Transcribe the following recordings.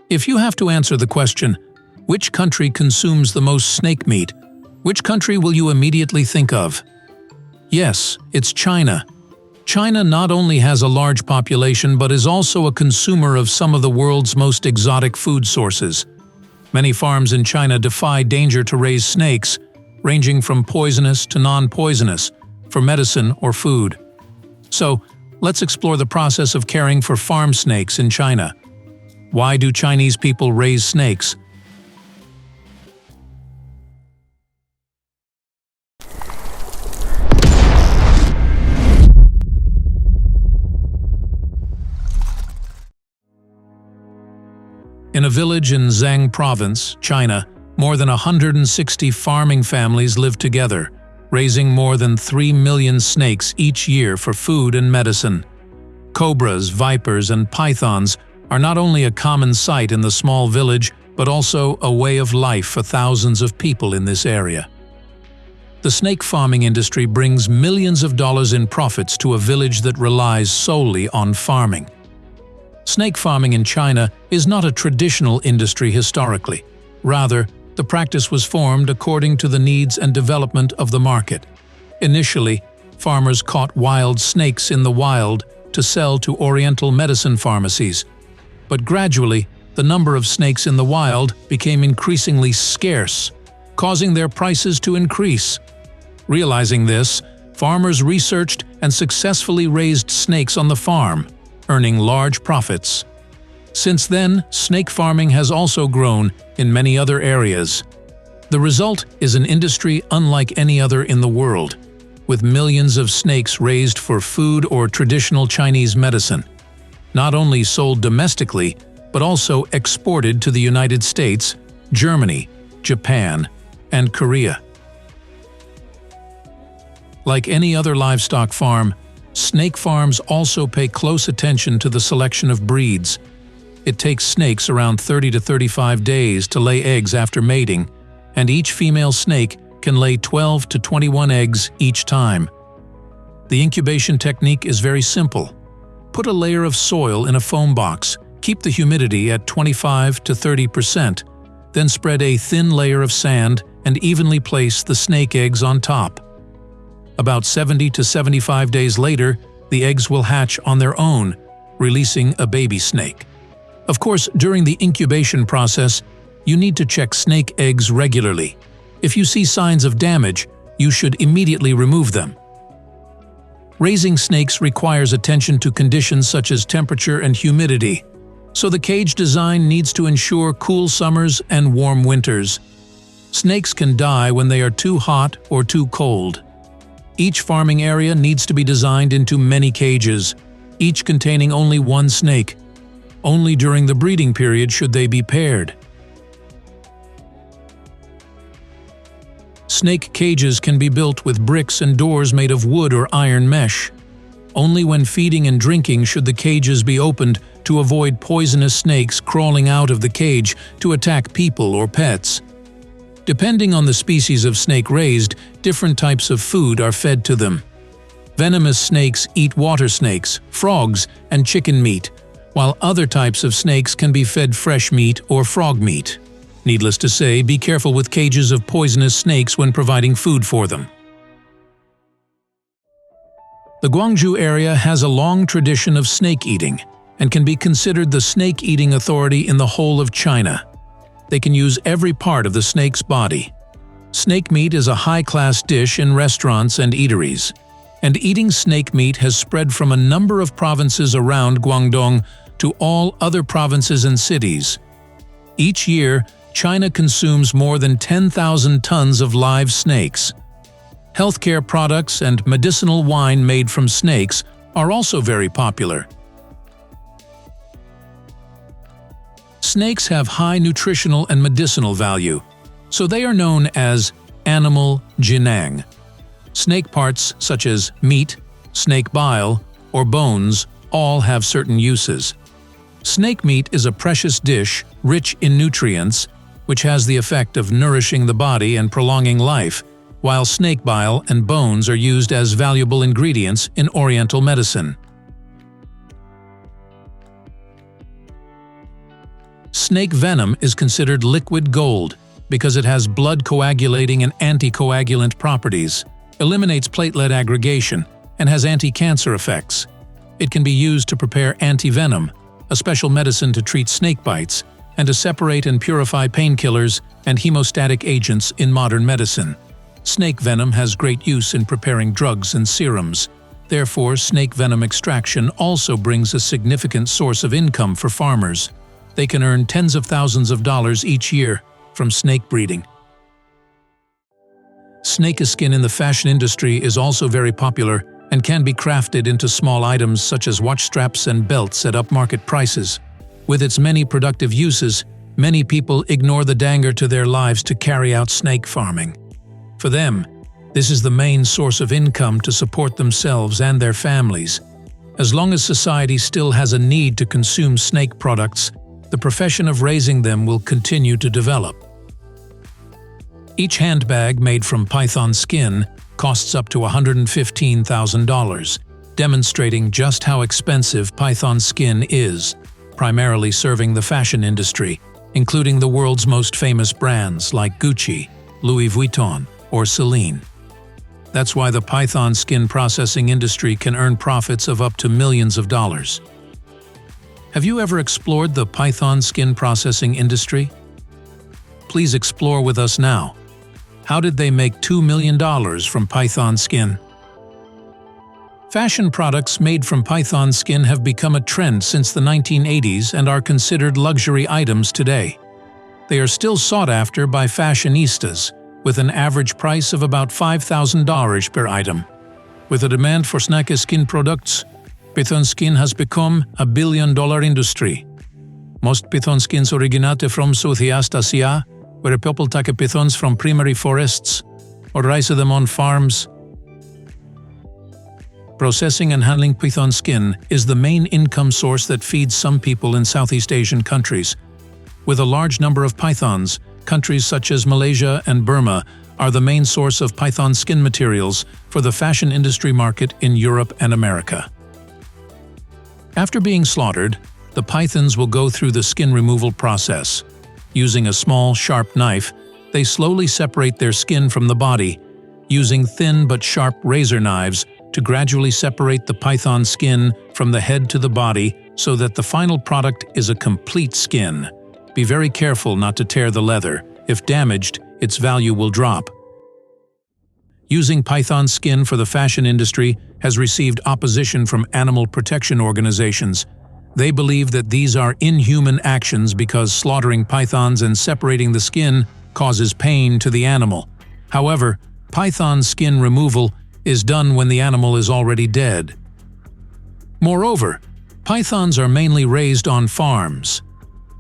If you have to answer the question, which country consumes the most snake meat, which country will you immediately think of? Yes, it's China. China not only has a large population but is also a consumer of some of the world's most exotic food sources. Many farms in China defy danger to raise snakes, ranging from poisonous to non-poisonous, for medicine or food. So, let's explore the process of caring for farm snakes in China. Why do Chinese people raise snakes? In a village in Zhang Province, China, more than 160 farming families live together, raising more than 3 million snakes each year for food and medicine. Cobras, vipers, and pythons are not only a common sight in the small village, but also a way of life for thousands of people in this area. The snake farming industry brings millions of dollars in profits to a village that relies solely on farming. Snake farming in China is not a traditional industry historically. Rather, the practice was formed according to the needs and development of the market. Initially, farmers caught wild snakes in the wild to sell to Oriental medicine pharmacies. But gradually, the number of snakes in the wild became increasingly scarce, causing their prices to increase. Realizing this, farmers researched and successfully raised snakes on the farm, earning large profits. Since then, snake farming has also grown in many other areas. The result is an industry unlike any other in the world, with millions of snakes raised for food or traditional Chinese medicine, not only sold domestically, but also exported to the United States, Germany, Japan, and Korea. Like any other livestock farm, snake farms also pay close attention to the selection of breeds. It takes snakes around 30 to 35 days to lay eggs after mating, and each female snake can lay 12 to 21 eggs each time. The incubation technique is very simple. Put a layer of soil in a foam box, keep the humidity at 25 to 30%, then spread a thin layer of sand and evenly place the snake eggs on top. About 70 to 75 days later, the eggs will hatch on their own, releasing a baby snake. Of course, during the incubation process, you need to check snake eggs regularly. If you see signs of damage, you should immediately remove them. Raising snakes requires attention to conditions such as temperature and humidity, so the cage design needs to ensure cool summers and warm winters. Snakes can die when they are too hot or too cold. Each farming area needs to be designed into many cages, each containing only one snake. Only during the breeding period should they be paired. Snake cages can be built with bricks and doors made of wood or iron mesh. Only when feeding and drinking should the cages be opened to avoid poisonous snakes crawling out of the cage to attack people or pets. Depending on the species of snake raised, different types of food are fed to them. Venomous snakes eat water snakes, frogs, and chicken meat, while other types of snakes can be fed fresh meat or frog meat. Needless to say, be careful with cages of poisonous snakes when providing food for them. The Guangzhou area has a long tradition of snake eating and can be considered the snake eating authority in the whole of China. They can use every part of the snake's body. Snake meat is a high-class dish in restaurants and eateries, and eating snake meat has spread from a number of provinces around Guangdong to all other provinces and cities. Each year, China consumes more than 10,000 tons of live snakes. Healthcare products and medicinal wine made from snakes are also very popular. Snakes have high nutritional and medicinal value, so they are known as animal jinang. Snake parts such as meat, snake bile, or bones all have certain uses. Snake meat is a precious dish rich in nutrients, which has the effect of nourishing the body and prolonging life, while snake bile and bones are used as valuable ingredients in Oriental medicine. Snake venom is considered liquid gold because it has blood-coagulating and anticoagulant properties, eliminates platelet aggregation, and has anti-cancer effects. It can be used to prepare antivenom, a special medicine to treat snake bites, and to separate and purify painkillers and hemostatic agents in modern medicine. Snake venom has great use in preparing drugs and serums. Therefore, snake venom extraction also brings a significant source of income for farmers. They can earn tens of thousands of dollars each year from snake breeding. Snake skin in the fashion industry is also very popular and can be crafted into small items such as watch straps and belts at upmarket prices. With its many productive uses, many people ignore the danger to their lives to carry out snake farming. For them, this is the main source of income to support themselves and their families. As long as society still has a need to consume snake products, the profession of raising them will continue to develop. Each handbag made from python skin costs up to $115,000, demonstrating just how expensive python skin is, primarily serving the fashion industry, including the world's most famous brands like Gucci, Louis Vuitton, or Celine. That's why the python skin processing industry can earn profits of up to millions of dollars. Have you ever explored the python skin processing industry? Please explore with us now. How did they make $2 million from python skin? Fashion products made from python skin have become a trend since the 1980s and are considered luxury items today. They are still sought after by fashionistas, with an average price of about $5,000 per item. With a demand for snake skin products, python skin has become a billion-dollar industry. Most python skins originate from Southeast Asia, where people take pythons from primary forests or raise them on farms. Processing and handling python skin is the main income source that feeds some people in Southeast Asian countries. With a large number of pythons, countries such as Malaysia and Burma are the main source of python skin materials for the fashion industry market in Europe and America. After being slaughtered, the pythons will go through the skin removal process. Using a small, sharp knife, they slowly separate their skin from the body, using thin but sharp razor knives to gradually separate the python skin from the head to the body so that the final product is a complete skin. Be very careful not to tear the leather. If damaged, its value will drop. Using python skin for the fashion industry has received opposition from animal protection organizations. They believe that these are inhuman actions because slaughtering pythons and separating the skin causes pain to the animal. However, python skin removal is done when the animal is already dead. Moreover, pythons are mainly raised on farms.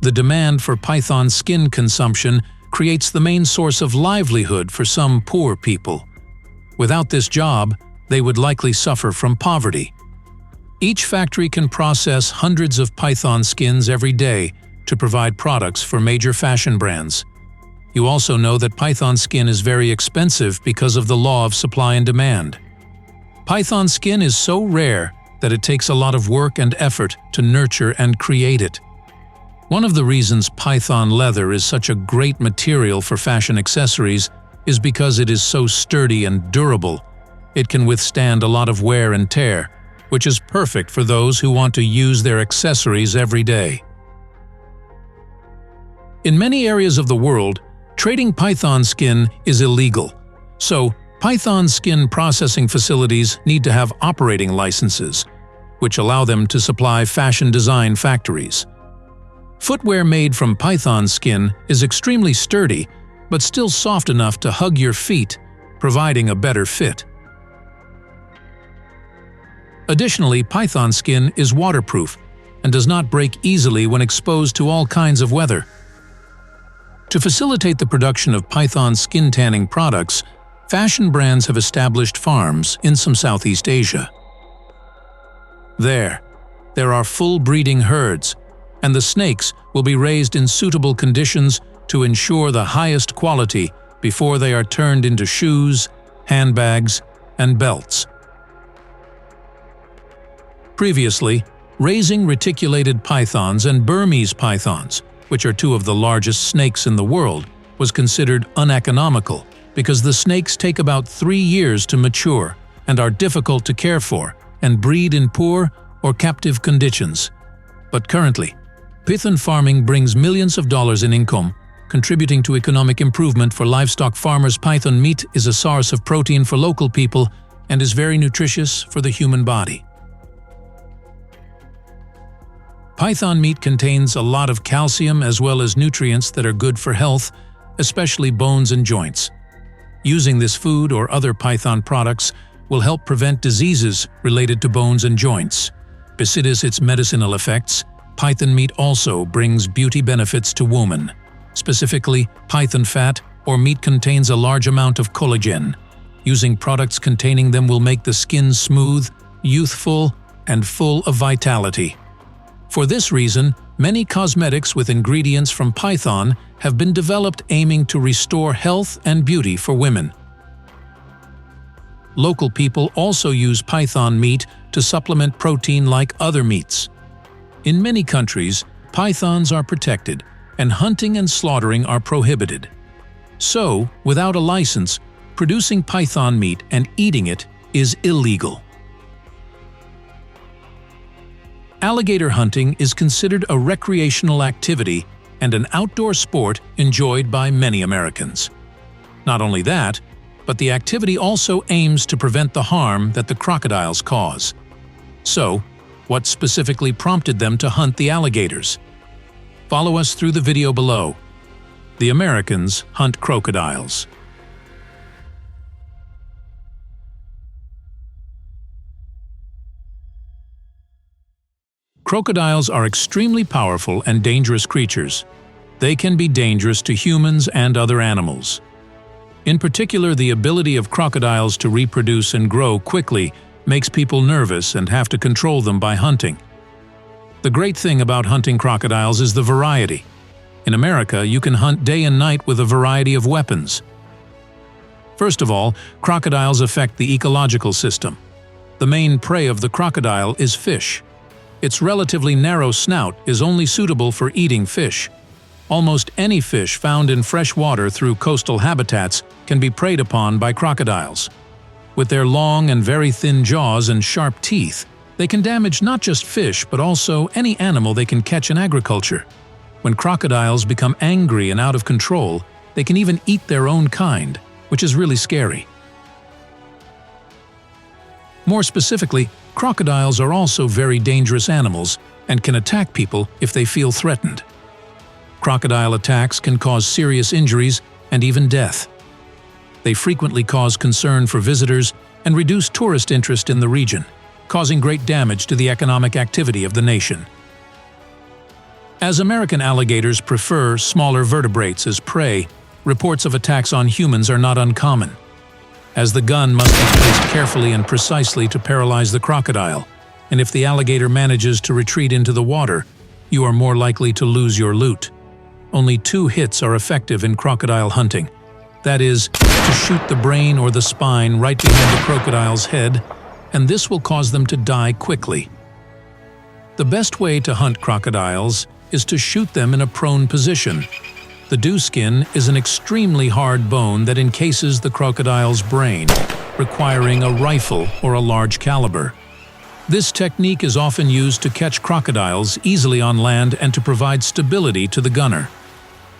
The demand for python skin consumption creates the main source of livelihood for some poor people. Without this job, they would likely suffer from poverty. Each factory can process hundreds of python skins every day to provide products for major fashion brands. You also know that python skin is very expensive because of the law of supply and demand. Python skin is so rare that it takes a lot of work and effort to nurture and create it. One of the reasons python leather is such a great material for fashion accessories is because it is so sturdy and durable. It can withstand a lot of wear and tear, which is perfect for those who want to use their accessories every day. In many areas of the world, trading python skin is illegal, so python skin processing facilities need to have operating licenses, which allow them to supply fashion design factories. Footwear made from python skin is extremely sturdy, but still soft enough to hug your feet, providing a better fit. Additionally, python skin is waterproof and does not break easily when exposed to all kinds of weather. To facilitate the production of python skin tanning products, fashion brands have established farms in some Southeast Asia. There are full breeding herds, and the snakes will be raised in suitable conditions to ensure the highest quality before they are turned into shoes, handbags, and belts. Previously, raising reticulated pythons and Burmese pythons which are two of the largest snakes in the world, was considered uneconomical because the snakes take about 3 years to mature and are difficult to care for and breed in poor or captive conditions. But currently, python farming brings millions of dollars in income, contributing to economic improvement for livestock farmers. Python meat is a source of protein for local people and is very nutritious for the human body. Python meat contains a lot of calcium as well as nutrients that are good for health, especially bones and joints. Using this food or other python products will help prevent diseases related to bones and joints. Besides its medicinal effects, python meat also brings beauty benefits to women. Specifically, python fat or meat contains a large amount of collagen. Using products containing them will make the skin smooth, youthful, and full of vitality. For this reason, many cosmetics with ingredients from python have been developed aiming to restore health and beauty for women. Local people also use python meat to supplement protein like other meats. In many countries, pythons are protected, and hunting and slaughtering are prohibited. So, without a license, producing python meat and eating it is illegal. Alligator hunting is considered a recreational activity and an outdoor sport enjoyed by many Americans. Not only that, but the activity also aims to prevent the harm that the crocodiles cause. So, what specifically prompted them to hunt the alligators? Follow us through the video below. The Americans hunt crocodiles. Crocodiles are extremely powerful and dangerous creatures. They can be dangerous to humans and other animals. In particular, the ability of crocodiles to reproduce and grow quickly makes people nervous and have to control them by hunting. The great thing about hunting crocodiles is the variety. In America, you can hunt day and night with a variety of weapons. First of all, crocodiles affect the ecological system. The main prey of the crocodile is fish. Its relatively narrow snout is only suitable for eating fish. Almost any fish found in fresh water through coastal habitats can be preyed upon by crocodiles. With their long and very thin jaws and sharp teeth, they can damage not just fish but also any animal they can catch in agriculture. When crocodiles become angry and out of control, they can even eat their own kind, which is really scary. More specifically, crocodiles are also very dangerous animals and can attack people if they feel threatened. Crocodile attacks can cause serious injuries and even death. They frequently cause concern for visitors and reduce tourist interest in the region, causing great damage to the economic activity of the nation. As American alligators prefer smaller vertebrates as prey, reports of attacks on humans are not uncommon, as the gun must be placed carefully and precisely to paralyze the crocodile, and if the alligator manages to retreat into the water, you are more likely to lose your loot. Only 2 hits are effective in crocodile hunting. That is, to shoot the brain or the spine right behind the crocodile's head, and this will cause them to die quickly. The best way to hunt crocodiles is to shoot them in a prone position. The dew skin is an extremely hard bone that encases the crocodile's brain, requiring a rifle or a large caliber. This technique is often used to catch crocodiles easily on land and to provide stability to the gunner.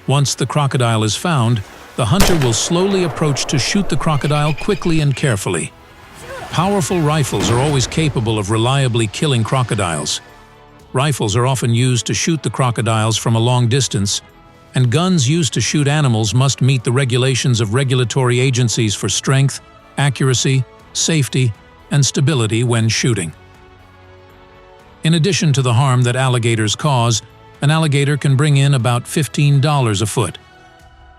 Once the crocodile is found, the hunter will slowly approach to shoot the crocodile quickly and carefully. Powerful rifles are always capable of reliably killing crocodiles. Rifles are often used to shoot the crocodiles from a long distance, and guns used to shoot animals must meet the regulations of regulatory agencies for strength, accuracy, safety, and stability when shooting. In addition to the harm that alligators cause, an alligator can bring in about $15 a foot.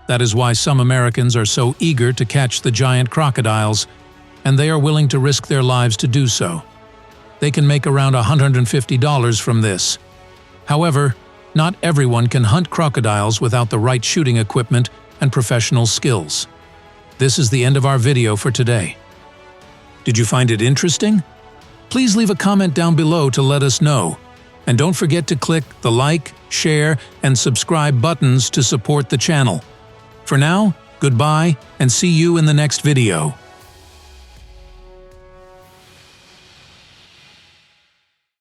That is why some Americans are so eager to catch the giant crocodiles, and they are willing to risk their lives to do so. They can make around $150 from this. However, not everyone can hunt crocodiles without the right shooting equipment and professional skills. This is the end of our video for today. Did you find it interesting? Please leave a comment down below to let us know. And don't forget to click the like, share, and subscribe buttons to support the channel. For now, goodbye and see you in the next video.